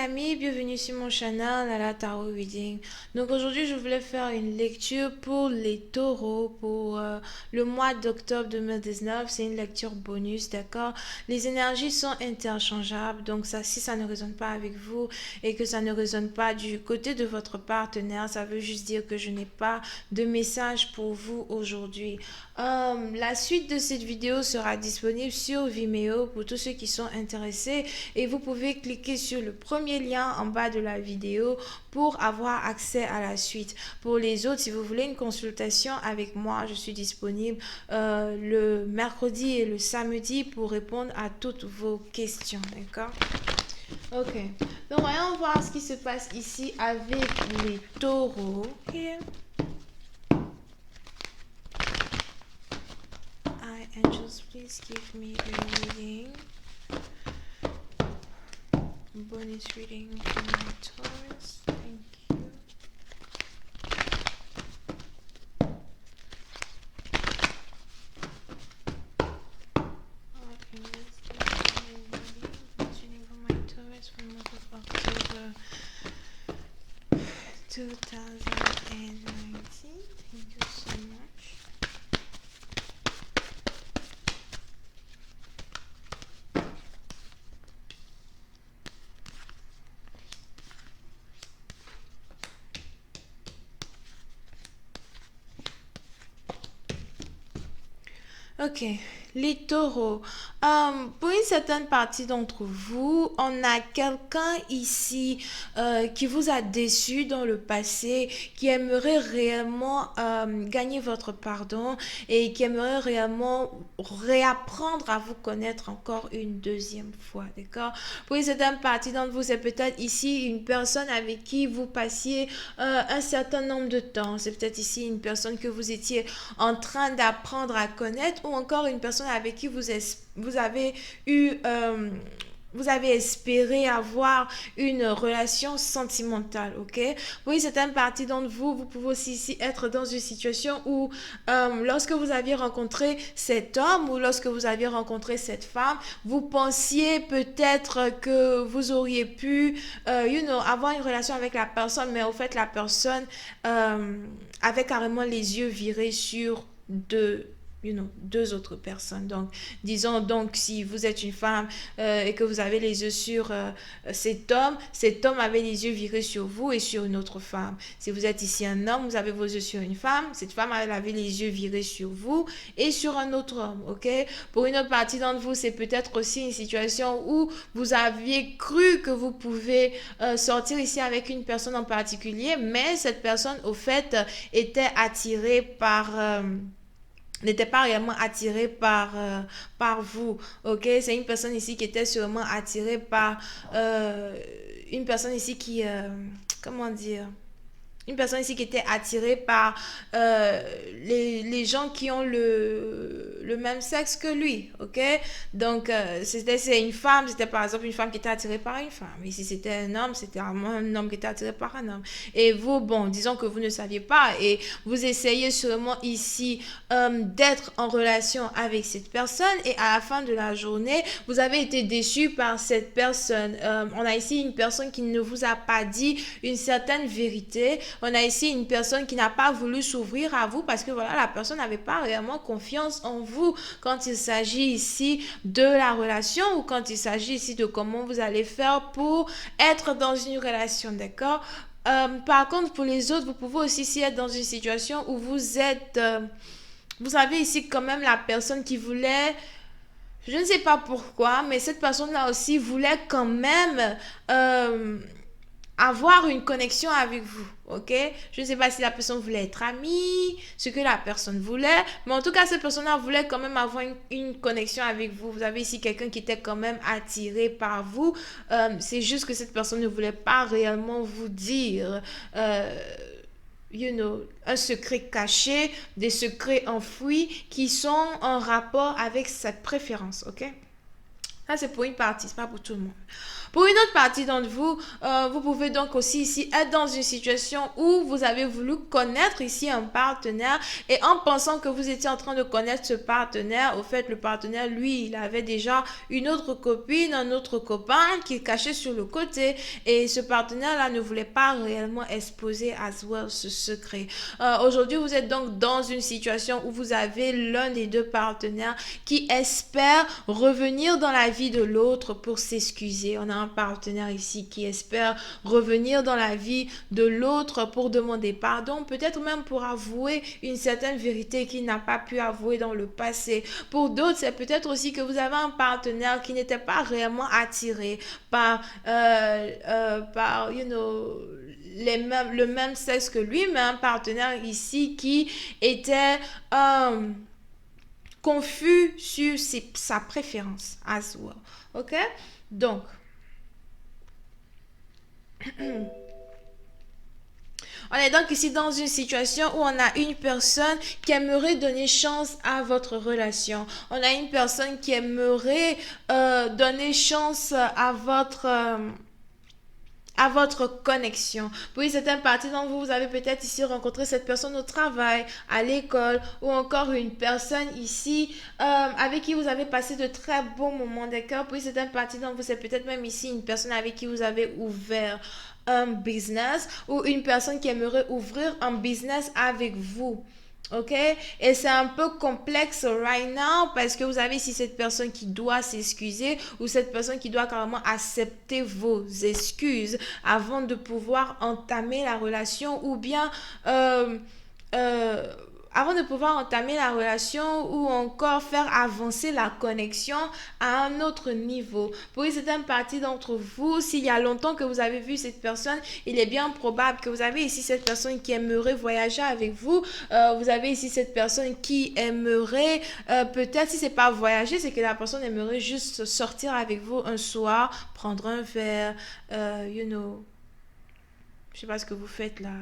amis, bienvenue sur mon channel à la Tarot Reading. Donc aujourd'hui je voulais faire une lecture pour les taureaux pour le mois d'octobre 2019. C'est une lecture bonus, d'accord? Les énergies sont interchangeables, donc ça, si ça ne résonne pas avec vous et que ça ne résonne pas du côté de votre partenaire, ça veut juste dire que je n'ai pas de message pour vous aujourd'hui. La suite de cette vidéo sera disponible sur Vimeo pour tous ceux qui sont intéressés et vous pouvez cliquer sur le premier lien en bas de la vidéo pour avoir accès à la suite. Pour les autres, si vous voulez une consultation avec moi, je suis disponible le mercredi et le samedi pour répondre à toutes vos questions, d'accord? Ok, donc voyons voir ce qui se passe ici avec les taureaux. Here. Hi angels, please give me a reading. Bonus reading for my Taurus. Thank you. Angels, give me a reading. Bonus reading for my Taurus for the month of October 2019. Thank you so much. Ok, les taureaux. Pour une certaine partie d'entre vous, on a quelqu'un ici qui vous a déçu dans le passé, qui aimerait réellement gagner votre pardon et qui aimerait réellement réapprendre à vous connaître encore une deuxième fois, d'accord? Pour une certaine partie d'entre vous, c'est peut-être ici une personne avec qui vous passiez un certain nombre de temps. C'est peut-être ici une personne que vous étiez en train d'apprendre à connaître ou encore une personne avec qui vous avez eu vous avez espéré avoir une relation sentimentale, ok? Oui, certaines parties d'entre vous, vous pouvez aussi ici être dans une situation où lorsque vous aviez rencontré cet homme ou lorsque vous aviez rencontré cette femme, vous pensiez peut-être que vous auriez pu, avoir une relation avec la personne, mais au fait, la personne avait carrément les yeux virés sur deux autres personnes. Donc, disons donc si vous êtes une femme et que vous avez les yeux sur cet homme avait les yeux virés sur vous et sur une autre femme. Si vous êtes ici un homme, vous avez vos yeux sur une femme, cette femme avait les yeux virés sur vous et sur un autre homme, ok? Pour une autre partie d'entre vous, c'est peut-être aussi une situation où vous aviez cru que vous pouvez sortir ici avec une personne en particulier, mais cette personne, au fait, était attirée par n'était pas réellement attiré par vous, ok? C'est une personne ici qui était sûrement attirée par une personne ici qui, comment dire? Une personne ici qui était attirée par les gens qui ont le même sexe que lui, ok? Donc, c'est une femme, c'était par exemple une femme qui était attirée par une femme. Et si c'était un homme, c'était un homme qui était attiré par un homme. Et vous, bon, disons que vous ne saviez pas et vous essayez sûrement ici d'être en relation avec cette personne et à la fin de la journée, vous avez été déçu par cette personne. On a ici une personne qui ne vous a pas dit une certaine vérité. On a ici une personne qui n'a pas voulu s'ouvrir à vous parce que voilà, la personne n'avait pas réellement confiance en vous quand il s'agit ici de la relation ou quand il s'agit ici de comment vous allez faire pour être dans une relation, d'accord? Par contre, pour les autres, vous pouvez aussi ici être dans une situation où vous êtes... vous avez ici quand même la personne qui voulait, je ne sais pas pourquoi, mais cette personne-là aussi voulait quand même avoir une connexion avec vous, ok? Je ne sais pas si la personne voulait être amie, ce que la personne voulait, mais en tout cas, cette personne-là voulait quand même avoir une connexion avec vous. Vous avez ici quelqu'un qui était quand même attiré par vous. C'est juste que cette personne ne voulait pas réellement vous dire... un secret caché, des secrets enfouis qui sont en rapport avec cette préférence, ok? Ça, c'est pour une partie, c'est pas pour tout le monde. Pour une autre partie d'entre vous, vous pouvez donc aussi ici être dans une situation où vous avez voulu connaître ici un partenaire et en pensant que vous étiez en train de connaître ce partenaire, au fait, le partenaire, lui, il avait déjà une autre copine, un autre copain qu'il cachait sur le côté et ce partenaire-là ne voulait pas réellement exposer as well ce secret. Aujourd'hui, vous êtes donc dans une situation où vous avez l'un des deux partenaires qui espère revenir dans la vie de l'autre pour s'excuser. On a un partenaire ici qui espère revenir dans la vie de l'autre pour demander pardon, peut-être même pour avouer une certaine vérité qu'il n'a pas pu avouer dans le passé. Pour d'autres, c'est peut-être aussi que vous avez un partenaire qui n'était pas réellement attiré par le même sexe que lui, mais un partenaire ici qui était confus sur sa préférence as well. Ok? Donc, on est donc ici dans une situation où on a une personne qui aimerait donner chance à votre relation. On a une personne qui aimerait donner chance à votre connexion. Pour une certaine partie d'entre vous, vous avez peut-être ici rencontré cette personne au travail, à l'école, ou encore une personne ici avec qui vous avez passé de très bons moments, d'accord? Pour une certaine partie d'entre vous, c'est peut-être même ici une personne avec qui vous avez ouvert un business ou une personne qui aimerait ouvrir un business avec vous. Ok? Et c'est un peu complexe right now parce que vous avez ici cette personne qui doit s'excuser ou cette personne qui doit carrément accepter vos excuses avant de pouvoir entamer la relation ou bien euh, avant de pouvoir entamer la relation ou encore faire avancer la connexion à un autre niveau. Pour une certaine partie d'entre vous, s'il y a longtemps que vous avez vu cette personne, il est bien probable que vous avez ici cette personne qui aimerait voyager avec vous. Vous avez ici cette personne qui aimerait, peut-être si c'est pas voyager, c'est que la personne aimerait juste sortir avec vous un soir, prendre un verre, je sais pas ce que vous faites là.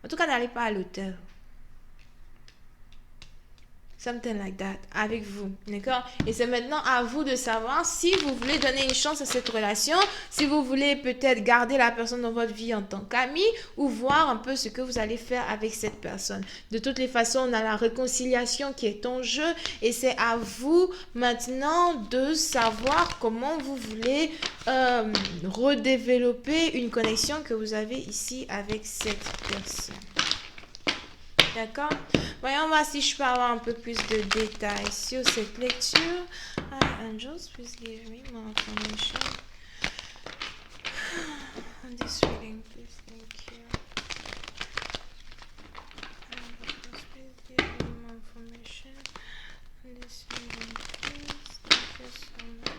En tout cas, n'allez pas à l'hôtel. Something like that, avec vous, d'accord? Et c'est maintenant à vous de savoir si vous voulez donner une chance à cette relation, si vous voulez peut-être garder la personne dans votre vie en tant qu'ami ou voir un peu ce que vous allez faire avec cette personne. De toutes les façons, on a la réconciliation qui est en jeu et c'est à vous maintenant de savoir comment vous voulez redévelopper une connexion que vous avez ici avec cette personne. D'accord? Voyons voir si je peux avoir un peu plus de détails sur cette lecture. Angels, please give me more information on this reading, please. Thank you. Angels, please give me more information on this reading, please. Thank you so much.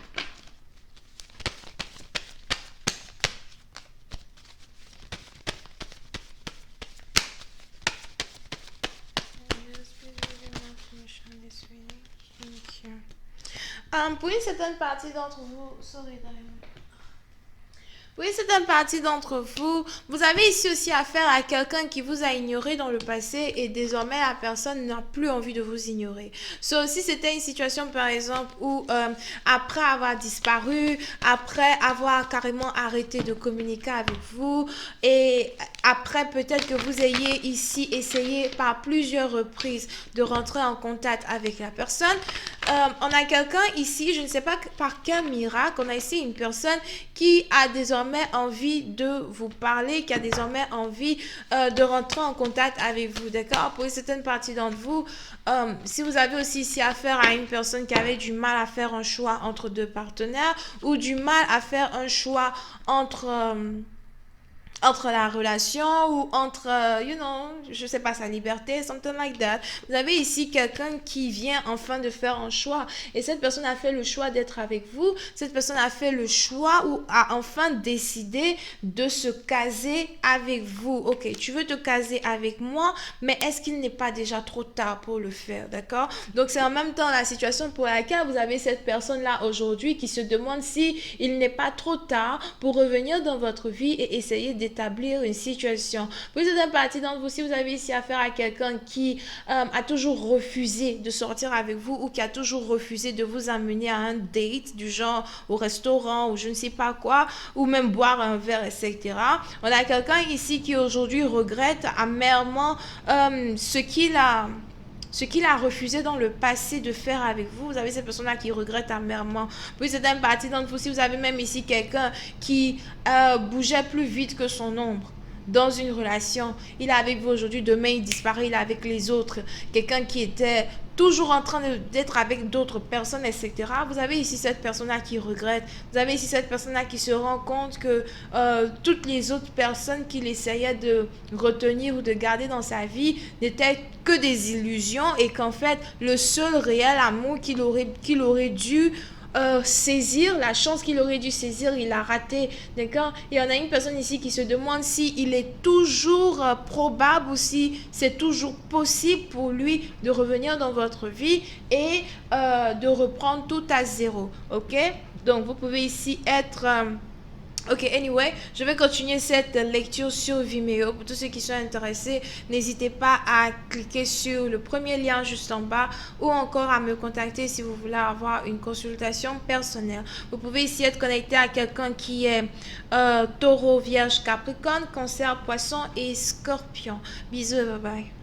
Pour une certaine partie d'entre vous, oui, c'est une partie d'entre vous. Vous avez ici aussi affaire à quelqu'un qui vous a ignoré dans le passé et désormais la personne n'a plus envie de vous ignorer. Si c'était une situation par exemple où après avoir disparu, après avoir carrément arrêté de communiquer avec vous et après peut-être que vous ayez ici essayé par plusieurs reprises de rentrer en contact avec la personne, on a quelqu'un ici, je ne sais pas par quel miracle, on a ici une personne qui a désormais envie de vous parler, qui a désormais envie de rentrer en contact avec vous, d'accord? Pour une certaine partie d'entre vous, si vous avez aussi ici affaire à une personne qui avait du mal à faire un choix entre deux partenaires ou du mal à faire un choix entre la relation ou entre, je sais pas, sa liberté, something like that. Vous avez ici quelqu'un qui vient enfin de faire un choix et cette personne a fait le choix d'être avec vous. Cette personne a fait le choix ou a enfin décidé de se caser avec vous. Ok, tu veux te caser avec moi, mais est-ce qu'il n'est pas déjà trop tard pour le faire, d'accord? Donc c'est en même temps la situation pour laquelle vous avez cette personne-là aujourd'hui qui se demande si il n'est pas trop tard pour revenir dans votre vie et essayer d'établir d'établir une situation. Pour certaines parties d'entre vous, si vous avez ici affaire à quelqu'un qui a toujours refusé de sortir avec vous ou qui a toujours refusé de vous amener à un date du genre au restaurant ou je ne sais pas quoi, ou même boire un verre, etc. On a quelqu'un ici qui aujourd'hui regrette amèrement ce qu'il a refusé dans le passé de faire avec vous. Vous avez cette personne-là qui regrette amèrement. Puis c'est une partie d'entre vous, si vous avez même ici quelqu'un qui bougeait plus vite que son ombre dans une relation. Il est avec vous aujourd'hui, demain il disparaît, il est avec les autres. Quelqu'un qui était toujours en train d'être avec d'autres personnes, etc. Vous avez ici cette personne-là qui regrette. Vous avez ici cette personne-là qui se rend compte que toutes les autres personnes qu'il essayait de retenir ou de garder dans sa vie n'étaient que des illusions et qu'en fait, le seul réel amour qu'il aurait dû saisir, la chance qu'il aurait dû saisir, il a raté, d'accord? Et on a une personne ici qui se demande si il est toujours probable ou si c'est toujours possible pour lui de revenir dans votre vie et de reprendre tout à zéro, ok? Donc vous pouvez ici être ok, anyway, je vais continuer cette lecture sur Vimeo. Pour tous ceux qui sont intéressés, n'hésitez pas à cliquer sur le premier lien juste en bas ou encore à me contacter si vous voulez avoir une consultation personnelle. Vous pouvez ici être connecté à quelqu'un qui est Taureau, Vierge, Capricorne, Cancer, Poisson et Scorpion. Bisous, bye bye.